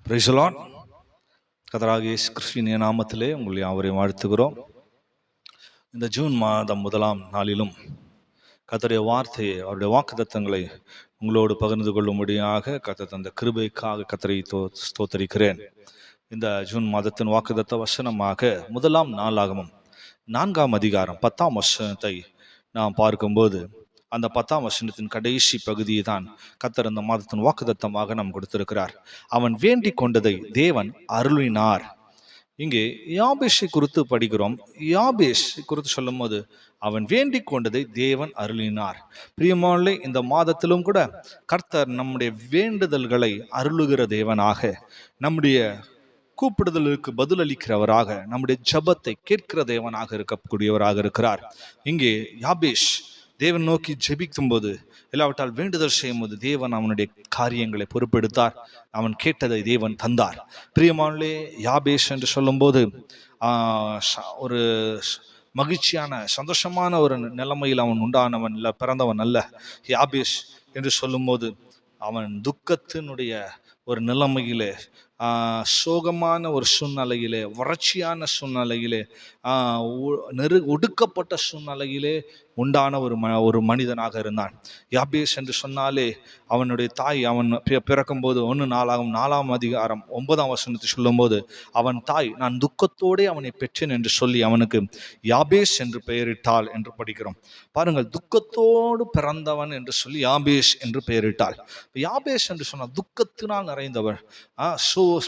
Praise the Lord. கர்த்தராகிய இயேசு கிறிஸ்துவின் நாமத்திலே உங்களை யாவரையும் வாழ்த்துகிறோம். இந்த ஜூன் மாதம் 1ஆம் நாளிலும் கர்த்தருடைய வார்த்தையை, அவருடைய வாக்குத்தத்தங்களை உங்களோடு பகிர்ந்து கொள்ளும்படியாக கர்த்தர் தந்த கிருபைக்காக கர்த்தரை ஸ்தோத்தரிக்கிறேன். இந்த ஜூன் மாதத்தின் வாக்குத்தத்த வசனமாக 1ஆம் நாளாகமம் 4ஆம் அதிகாரம் 10ஆம் வசனத்தை நாம் பார்க்கும்போது, அந்த 10ஆம் வசனத்தின் கடைசி பகுதியை தான் கர்த்தர் அந்த மாதத்தின் வாக்குத்தத்தமாக நாம் கொடுத்திருக்கிறார். அவன் வேண்டிக் கொண்டதை தேவன் அருளினார். இங்கே யாபேஷை குறித்து படிக்கிறோம். யாபேஷ் குறித்து சொல்லும் போது அவன் வேண்டிக் கொண்டதை தேவன் அருளினார். பிரியமானே, இந்த மாதத்திலும் கூட கர்த்தர் நம்முடைய வேண்டுதல்களை அருளுகிற தேவனாக, நம்முடைய கூப்பிடுதலுக்கு பதிலளிக்கிறவராக, நம்முடைய ஜபத்தை கேட்கிற தேவனாக இருக்கக்கூடியவராக இருக்கிறார். இங்கே யாபேஷ் தேவன் நோக்கி ஜெபிக்கும் போது, இல்லாவிட்டால் வேண்டுதல் செய்யும் போது தேவன் அவனுடைய காரியங்களை பொறுப்பெடுத்தார். அவன் கேட்டதை தேவன் தந்தார். பிரியமானே, யாபேஷ் என்று சொல்லும்போது ஒரு மகிழ்ச்சியான சந்தோஷமான ஒரு நிலைமையில் அவன் உண்டானவன் இல்லை, பிறந்தவன் அல்ல. யாபேஷ் என்று சொல்லும்போது அவன் துக்கத்தினுடைய ஒரு நிலைமையிலே, சோகமான ஒரு சூழ்நிலையிலே, வறட்சியான சூழ்நிலையிலே, ஒடுக்கப்பட்ட சூழ்நிலையிலே உண்டான ஒரு மனிதனாக இருந்தான். யாபேஷ் என்று சொன்னாலே அவனுடைய தாய், அவன் பிறக்கும்போது 1 நாளாகும் 4ஆம் அதிகாரம் 9ஆம் வசனத்தை சொல்லும்போது, அவன் தாய் நான் துக்கத்தோடே அவனை பெற்றேன் என்று சொல்லி அவனுக்கு யாபேஷ் என்று பெயரிட்டாள் என்று படிக்கிறோம். பாருங்கள், துக்கத்தோடு பிறந்தவன் என்று சொல்லி யாபேஷ் என்று பெயரிட்டாள். யாபேஷ் என்று சொன்னால் துக்கத்தினால் நிறைந்தவர்,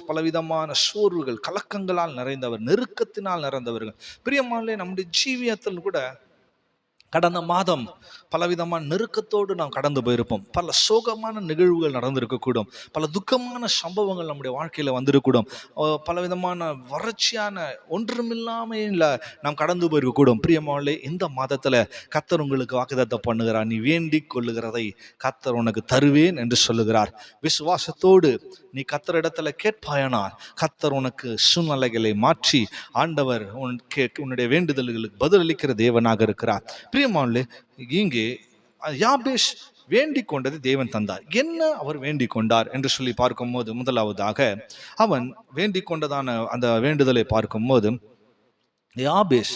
பலவிதமான சோர்வுகள், கலக்கங்களால் நிறைந்தவர், நெருக்கத்தினால் நிறைந்தவர்கள். பிரியமானே, நம்முடைய ஜீவியத்தில் கூட கடந்த மாதம் பலவிதமான நெருக்கத்தோடு நாம் கடந்து போயிருப்போம். பல சோகமான நிகழ்வுகள் நடந்திருக்கக்கூடும், பல துக்கமான சம்பவங்கள் நம்முடைய வாழ்க்கையில் வந்திருக்கக்கூடும், பலவிதமான வறட்சியான ஒன்றுமில்லாமையில் நாம் கடந்து போயிருக்கக்கூடும். பிரியமானே, இந்த மாதத்தில் கர்த்தர் உங்களுக்கு வாக்குத்தத்தம் பண்ணுகிறார். நீ வேண்டிக் கொள்ளுகிறதை கர்த்தர் உனக்கு தருவேன் என்று சொல்லுகிறார். விசுவாசத்தோடு நீ கர்த்தரிடத்துல கேட்பாயனால் கர்த்தர் உனக்கு சூழ்நிலைகளை மாற்றி ஆண்டவர் உன்னுடைய வேண்டுதல்களுக்கு பதிலளிக்கிற தேவனாக இருக்கிறார். பிரியமானே, இங்கே யாபேஷ் வேண்டிக் கொண்டது தேவன் தந்தார். என்ன அவர் வேண்டிக் கொண்டார் என்று சொல்லி பார்க்கும்போது, முதலாவதாக அவன் வேண்டிக் கொண்டதான அந்த வேண்டுதலை பார்க்கும்போது, யாபேஷ்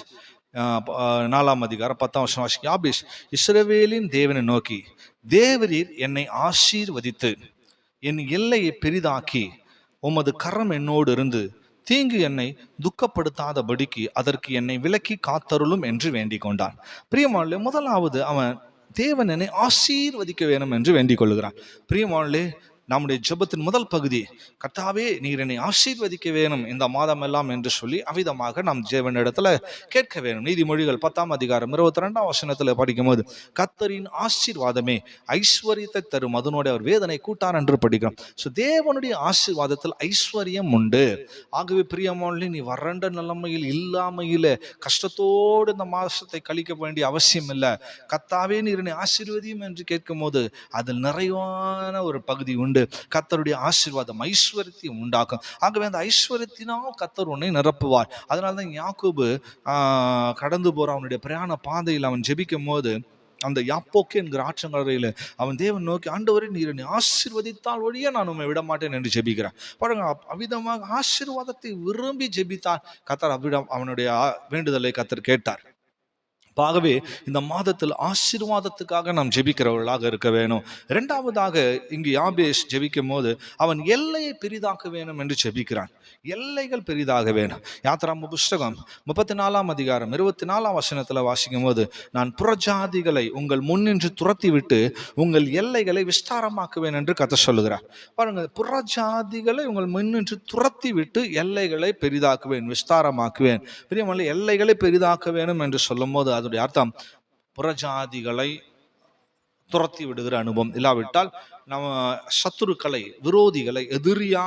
4ஆம் அதிகாரம் 10ஆம் வசனம், யாபேஷ் இஸ்ரவேலின் தேவனை நோக்கி, தேவரீர் என்னை ஆசீர்வதித்து என் எல்லையை பெரிதாக்கி உமது கரம் என்னோடு இருந்து தீங்கு என்னை துக்கப்படுத்தாதபடிக்கு அதற்கு என்னை விலக்கி காத்தருளும் என்று வேண்டிக் கொண்டான். பிரியமானே, முதலாவது அவன் தேவன் என்னை ஆசீர்வதிக்க வேணும் என்று வேண்டிக் கொள்ளுகிறான். பிரியமானே, நம்முடைய ஜெபத்தின் முதல் பகுதி, கர்த்தாவே நீர் என்னை ஆசீர்வதிக்க வேணும் இந்த மாதம் எல்லாம் என்று சொல்லி அவ்விதமாக நாம் தேவனிடத்துல கேட்க வேணும். நீதிமொழிகள் 10ஆம் அதிகாரம் 22ஆம் வசனத்துல படிக்கும் போது, கர்த்தரின் ஆசீர்வாதமே ஐஸ்வர்யத்தை தரும், அதனுடைய அவர் வேதனை கூட்டார் என்று படிக்கிறோம். ஸோ தேவனுடைய ஆசீர்வாதத்தில் ஐஸ்வர்யம் உண்டு. ஆகவே பிரியமானே, நீ வறண்ட நிலைமையில், இல்லாமையில, கஷ்டத்தோடு இந்த மாசத்தை கழிக்க வேண்டிய அவசியம் இல்லை. கர்த்தாவே நீர் என்னை ஆசீர்வதியும் என்று கேட்கும் போது அதில் நிறைவான ஒரு பகுதி உண்டு. கர்த்தருடைய ஆசீர்வாதம் ஐஸ்வர்யத்தை உண்டாக்கும். ஆகவே அந்த ஐஸ்வர்யத்தினால் கர்த்தர் உன்னை நிரப்புவார். அதனால்தான் யாக்கோபு கடந்து போற அவனுடைய பிரயாண பாதையில் அவன் ஜெபிக்கும் போது, அந்த யாப்போக்கு என்கிற ஆற்றங்கரையில் அவன் தேவன் நோக்கி, ஆண்டவரே நீர் என்னை ஆசீர்வதித்தால் ஒழிய நான் உண்மை விட மாட்டேன் என்று ஜெபிக்கிறான். பாருங்க, அவ்விதமாக ஆசீர்வாதத்தை விரும்பி ஜெபித்தான் கர்த்தர். அவ்விடம் அவனுடைய வேண்டுதலை கர்த்தர் கேட்டார். ஆகவே இந்த மாதத்தில் ஆசீர்வாதத்துக்காக நாம் ஜெபிக்கிறவர்களாக இருக்க வேணும். இரண்டாவதாக இங்கு யாபேஷ் ஜெபிக்கும் போது அவன் எல்லையை பெரிதாக்க வேணும் என்று ஜெபிக்கிறான். எல்லைகள் பெரிதாக வேணும். யாத்திராகம புஸ்தகம் 34ஆம் அதிகாரம் 24ஆம் வசனத்தில் வாசிக்கும் போது, நான் புறஜாதிகளை உங்கள் முன்னின்று துரத்தி விட்டு உங்கள் எல்லைகளை விஸ்தாரமாக்குவேன் என்று கர்த்தர் சொல்லுகிறார். பாருங்க, புறஜாதிகளை உங்கள் முன்னின்று துரத்தி விட்டு எல்லைகளை பெரிதாக்குவேன், விஸ்தாரமாக்குவேன். பிரியமானே, எல்லைகளை பெரிதாக்க வேணும் என்று சொல்லும் போது அதோடைய அர்த்தம் புறஜாதிகளை துரத்தி விடுகிற அனுபவம், இல்லாவிட்டால் நம்ம சத்துருக்களை, விரோதிகளை, எதிரியா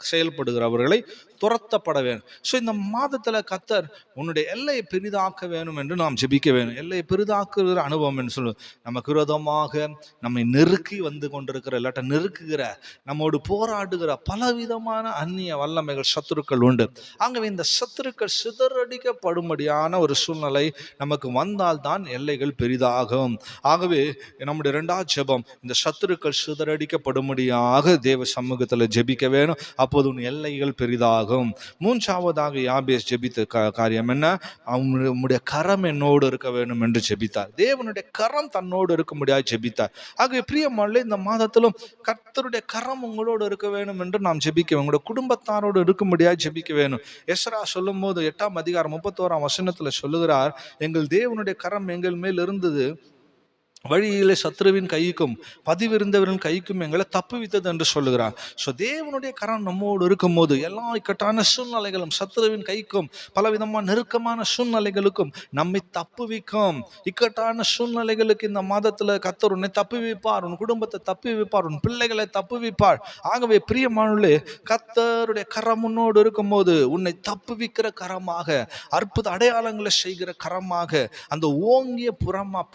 செயல்படுகிறவர்களை துரத்தப்பட வேணும். ஸோ இந்த மாதத்தில் கர்த்தர் உன்னுடைய எல்லையை பெரிதாக்க வேணும் என்று நாம் ஜெபிக்க வேணும். எல்லையை பெரிதாக்குகிற அனுபவம் என்று சொல்லுவோம். நமக்கு விரோதமாக நம்மை நெருக்கி வந்து கொண்டிருக்கிற, இல்லாட்ட நெருக்குகிற, நம்மோடு போராடுகிற பலவிதமான அந்நிய வல்லமைகள், சத்துருக்கள் உண்டு. ஆகவே இந்த சத்துருக்கள் சிதறடிக்கப்படும்படியான ஒரு சூழ்நிலை நமக்கு வந்தால்தான் எல்லைகள் பெரிதாகும். ஆகவே நம்முடைய 2வது ஜெபம், இந்த சத்துருக்கள் சிதறடிக்கப்படும்படியாக தேவ சமூகத்தில் ஜெபிக்க வேணும். அப்போது உன் எல்லைகள் பெரிதாகும். மூன்றாவதாக யாபேஸ் ஜெபித்த காரியம் என்ன? உம்முடைய கரம் என்னோடு இருக்க வேண்டும் என்று ஜெபித்தார். தேவனுடைய கரம் தன்னோடு இருக்க முடியாது ஜெபித்தார். ஆகவே பிரியமானவர்களே, இந்த மாதத்திலும் கர்த்தருடைய கரம் உங்களோடு இருக்க வேண்டும் என்று நாம் ஜெபிக்க, உங்களுடைய குடும்பத்தாரோடு இருக்க முடியாது ஜெபிக்க வேணும். எஸ்ரா சொல்லும் போது 8ஆம் அதிகாரம் 31ஆம் வசனத்துல சொல்லுகிறார், எங்கள் தேவனுடைய கரம் எங்கள் மேல் இருந்தது, வழியிலே சத்ருவின் கைக்கும் பதிவிருந்தவரின் கைக்கும் எங்களை தப்புவித்தது என்று சொல்லுகிறார். ஸோ தேவனுடைய கரம் நம்மோடு இருக்கும் போது எல்லா இக்கட்டான சூழ்நிலைகளும், சத்ருவின் கைக்கும் பலவிதமான நெருக்கமான சூழ்நிலைகளுக்கும் நம்மை தப்புவிக்கும். இக்கட்டான சூழ்நிலைகளுக்கு இந்த மாதத்துல கர்த்தர் உன்னை தப்புவிப்பார், உன் குடும்பத்தை தப்புவிப்பார், உன் பிள்ளைகளை தப்புவிப்பார். ஆகவே பிரியமானவர்களே, கர்த்தருடைய கரம் முன்னோடு இருக்கும் போது உன்னை தப்புவிக்கிற கரமாக, அற்புத அடையாளங்களை செய்கிற கரமாக, அந்த ஓங்கிய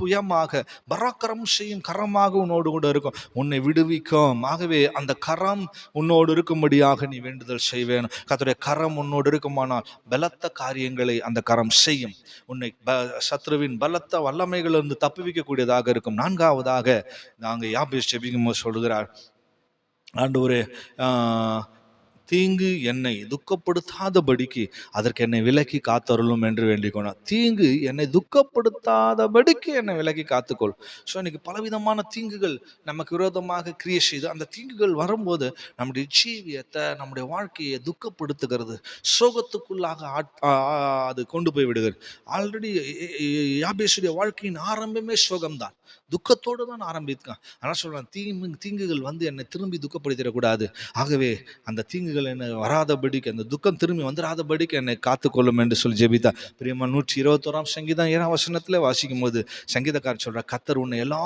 புயமாக, பராக்கிரம் செய்யும் கரமாக உன்னோடு கூட இருக்கும், உன்னை விடுவிக்கும். ஆகவே அந்த கரம் உன்னோடு இருக்கும்படியாக நீ வேண்டுதல் செய்வேன். கர்த்தருடைய கரம் உன்னோடு இருக்குமானால் பலத்த காரியங்களை அந்த கரம் செய்யும். உன்னை சத்ருவின் பலத்த வல்லமைகளிலிருந்து தப்புவிக்கக்கூடியதாக இருக்கும். நான்காவதாக நாங்கள் யாபேஸ் ஜெபிக்கும் போது சொல்கிறார், ஆண்டவரே, தீங்கு என்னை துக்கப்படுத்தாதபடிக்கு அதற்கு என்னை விலக்கி காத்தருளும் என்று வேண்டிக்கொண்டார். தீங்கு என்னை துக்கப்படுத்தாதபடிக்கு என்னை விலக்கி காத்துக்கொள். ஸோ இன்னைக்கு பலவிதமான தீங்குகள் நமக்கு விரோதமாக கிரியை செய்து, அந்த தீங்குகள் வரும்போது நம்முடைய ஜீவியத்தை, நம்முடைய வாழ்க்கையை துக்கப்படுத்துகிறது, சோகத்துக்குள்ளாக அது கொண்டு போய் விடுகிறது. ஆல்ரெடி யாபேசுடைய வாழ்க்கையின் ஆரம்பமே சோகம்தான், துக்கத்தோடு தான் ஆரம்பித்தான். ஆனால் சொல்றான், தீங்குகள் வந்து என்னை திரும்பி துக்கப்படுத்திடக்கூடாது. ஆகவே அந்த தீங்கு என்ன வராதபடிக்கு, அந்த துக்கம் திரும்பி வந்துடாதபடிக்கு என்னை காத்துக்கொள்ளும் என்று சொல்லி ஜெபித்தா. பிரியமா 121ஆம் சங்கீதம் 7ஆம் வசனத்துல வாசிக்கும் போது சங்கீதக்காரர் சொல்றார், கர்த்தர் உன்னை எல்லா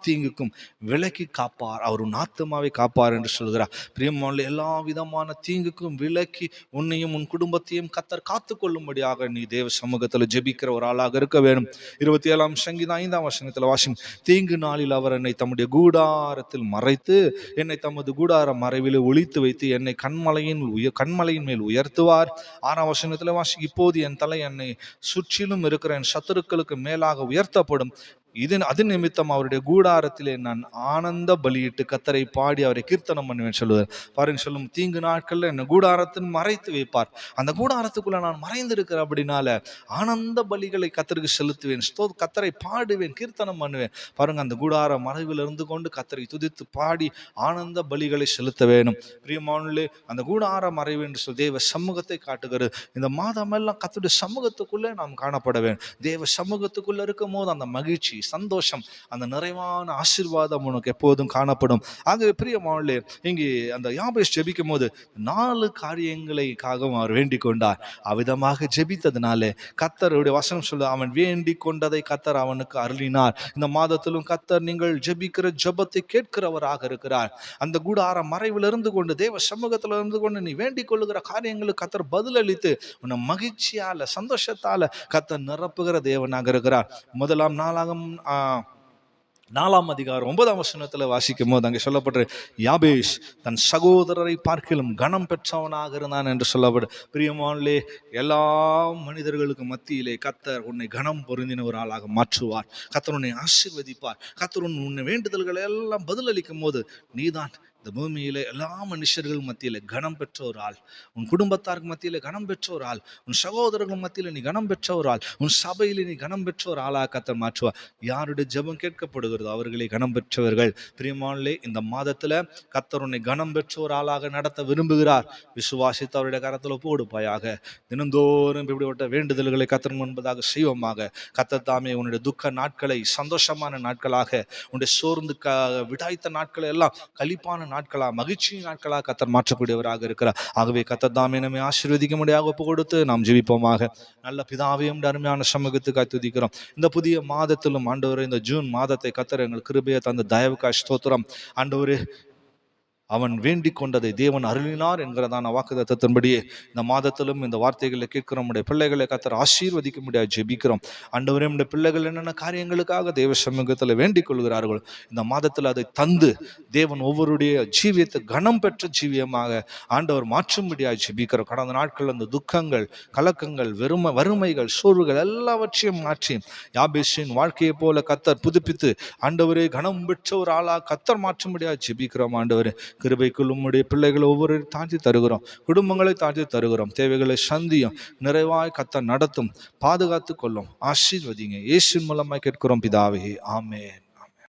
தீங்குக்கும் விலக்கி காப்பார், அவர் உன் ஆத்துமாவை காப்பார் என்று சொல்கிறார். பிரியமான எல்லா விதமான தீங்குக்கும் விலக்கி உன்னையும் உன் குடும்பத்தையும் கர்த்தர் காத்துக்கொள்ளும்படியாக நீ தேவ சமூகத்தில் ஜெபிக்கிற ஒரு ஆளாக இருக்க வேண்டும். 27ஆம் சங்கீதம் 5ஆம் வசனத்தில் வாசிக்கும், தீங்கு நாளில் அவர் என்னை தம்முடைய கூடாரத்தில் மறைத்து, என்னை தமது கூடார மறைவில் ஒளித்து வைத்து, என்னை கண்மலையின் மேல் உயர்த்துவார். 6ஆம் வசனத்தில் வாசி, இப்போது என் தலை என்னை சுற்றிலும் இருக்கிற என் சத்துருக்களுக்கு மேலாக உயர்த்தப்படும், அது நிமித்தம் அவருடைய கூடாரத்திலே நான் ஆனந்த பலியிட்டு கர்த்தரை பாடி அவரை கீர்த்தனம் பண்ணுவேன் சொல்லுவார். பாருங்க, சொல்லும், தீங்கு நாட்கள்ல என்னை கூடாரத்தின் மறைத்து வைப்பார். அந்த கூடாரத்துக்குள்ள நான் மறைந்திருக்கிற அப்படின்னால ஆனந்த பலிகளை கர்த்தருக்கு செலுத்துவேன், கர்த்தரை பாடுவேன், கீர்த்தனம் பண்ணுவேன். பாருங்க, அந்த கூடார மறைவில் இருந்து கொண்டு கர்த்தரை துதித்து பாடி ஆனந்த பலிகளை செலுத்த வேணும். பிரியமானவர்களே, அந்த கூடார மறைவு என்று சொல்லி தேவ சமூகத்தை காட்டுகிறது. இந்த மாதமெல்லாம் கர்த்தருடைய சமூகத்துக்குள்ளே நாம் காணப்பட வேண்டும். தேவ சமூகத்துக்குள்ள இருக்கும் போது அந்த மகிழ்ச்சி, சந்தோஷம், அந்த நிறைவான ஆசீர்வாதம் உனக்கு எப்போதும் காணப்படும். ஆகவே பிரியமானவர்களே, இங்கே அந்த யாபேஸ் ஜெபிக்கும் போது 4 காரியங்களுக்காக அவர் வேண்டிக் கொண்டார். அவ்விதமாக ஜெபித்ததுனாலே கர்த்தருடைய வசனம் சொல்ல, அவன் வேண்டிக் கொண்டதை கர்த்தர் அவனுக்கு அருளினார். இந்த மாதத்திலும் கர்த்தர் நீங்கள் ஜெபிக்கிற ஜெபத்தை கேட்கிறவராக இருக்கிறார். அந்த கூடார மறைவில் இருந்து கொண்டு, தேவ சமூகத்தில் இருந்து கொண்டு நீ வேண்டிக் கொள்ளுகிற காரியங்களுக்கு கர்த்தர் பதிலளித்து உன்னை மகிழ்ச்சியால, சந்தோஷத்தால கர்த்தர் நிரப்புகிற தேவனாக இருக்கிறார். முதலாம் நாளாகம் 4ஆம் அதிகாரம் 9ஆம் வசனத்துல வாசிக்கும் போது அங்கே சொல்லப்படுற, யாபேஸ் தன் சகோதரரை பார்க்கிலும் கனம் பெற்றவனாக இருந்தான் என்று சொல்லப்படும். பிரியமானவர்களே, எல்லா மனிதர்களுக்கு மத்தியிலே கர்த்தர் உன்னை கனம் பொருந்தின ஒரு ஆளாக மாற்றுவார். கர்த்தர் உன்னை ஆசீர்வதிப்பார். கர்த்தர் உன்னை வேண்டுதல்களை எல்லாம் பதிலளிக்கும் போது நீதான் இந்த பூமியில எல்லா மனுஷர்கள் மத்தியில கனம் பெற்ற ஒரு ஆள், உன் குடும்பத்தாருக்கு மத்தியில கனம் பெற்ற ஒரு ஆள், உன் சகோதரர்கள் மத்தியில நீ கனம் பெற்ற ஒரு ஆள், உன் சபையில நீ கனம் பெற்ற ஒரு ஆளாக கர்த்தர் மாற்றுவார். யாருடைய ஜெபம் கேட்கப்படுகிறதோ அவர்களை கனம் பெற்றவர்கள். பிரியமானவர்களே, இந்த மாதத்துல கர்த்தர் உன்னை கனம் பெற்ற ஒரு ஆளாக நடத்த விரும்புகிறார். விசுவாசித்து அவருடைய கரத்துல போடுப்பாயாக. தினந்தோறும் இப்படிப்பட்ட வேண்டுதல்களை கர்த்தர் முன்பதாக செய்வோமாக. கர்த்தர் தாமே உன்னுடைய துக்க நாட்களை சந்தோஷமான நாட்களாக, உன்னுடைய சோர்ந்து விடாய்த்த நாட்களை எல்லாம் களிப்பான நாட்களா, மகிழ்ச்சி நாட்களா கர்த்தர் மாற்றக்கூடியவராக இருக்கிறார். ஆகவே கர்த்தர் தாமே நம்மை ஆசீர்வதிக்க முடியாக ஒப்பு கொடுத்து நாம் ஜெபிப்போமாக. நல்ல பிதாவையும் அருமையான சமூகத்துக்காய் துதிக்கிறோம். இந்த புதிய மாதத்திலும் ஆண்டவரே, இந்த ஜூன் மாதத்தை கர்த்தர் எங்கள் கிருபையை தந்த தயவுக்காய் ஸ்தோத்திரம். ஆண்டவரே, அவன் வேண்டிக் கொண்டதை தேவன் அருளினார் என்கிறதான வாக்குத்தத்தத்தின்படியே இந்த மாதத்திலும் இந்த வார்த்தைகளை கேட்கிற நம்முடைய பிள்ளைகளை கர்த்தர் ஆசீர்வதிக்க முடியாது ஜெபிக்கிறோம். ஆண்டவரே, நம்முடைய பிள்ளைகள் என்னென்ன காரியங்களுக்காக தேவ சமூகத்தில் வேண்டிக் கொள்கிறார்கள், இந்த மாதத்தில் அதை தந்து தேவன் ஒவ்வொருடைய ஜீவியத்தை கனம் பெற்ற ஜீவியமாக ஆண்டவர் மாற்றும்படியாக ஜெபிக்கிறோம். கடந்த நாட்கள் அந்த துக்கங்கள், கலக்கங்கள், வறுமைகள், சோர்வுகள் எல்லாவற்றையும் மாற்றி யாபேசின் வாழ்க்கையை போல கர்த்தர் புதுப்பித்து ஆண்டவரே கனம் பெற்ற ஒரு ஆளாக கர்த்தர் மாற்றும்படியாக ஜெபிக்கிறோம். ஆண்டவரே, கிருபைக்குள் உம்முடைய பிள்ளைகளை ஒவ்வொரு தாழ்த்தி தருகிறோம், குடும்பங்களை தாழ்த்தி தருகிறோம். தேவைகளை சந்தியும், நிறைவாய் கர்த்தர் நடத்தும், பாதுகாத்து கொள்ளும், ஆசீர்வதிங்க. இயேசுவின் மூலமாய் கேட்கிறோம் பிதாவே, ஆமென்.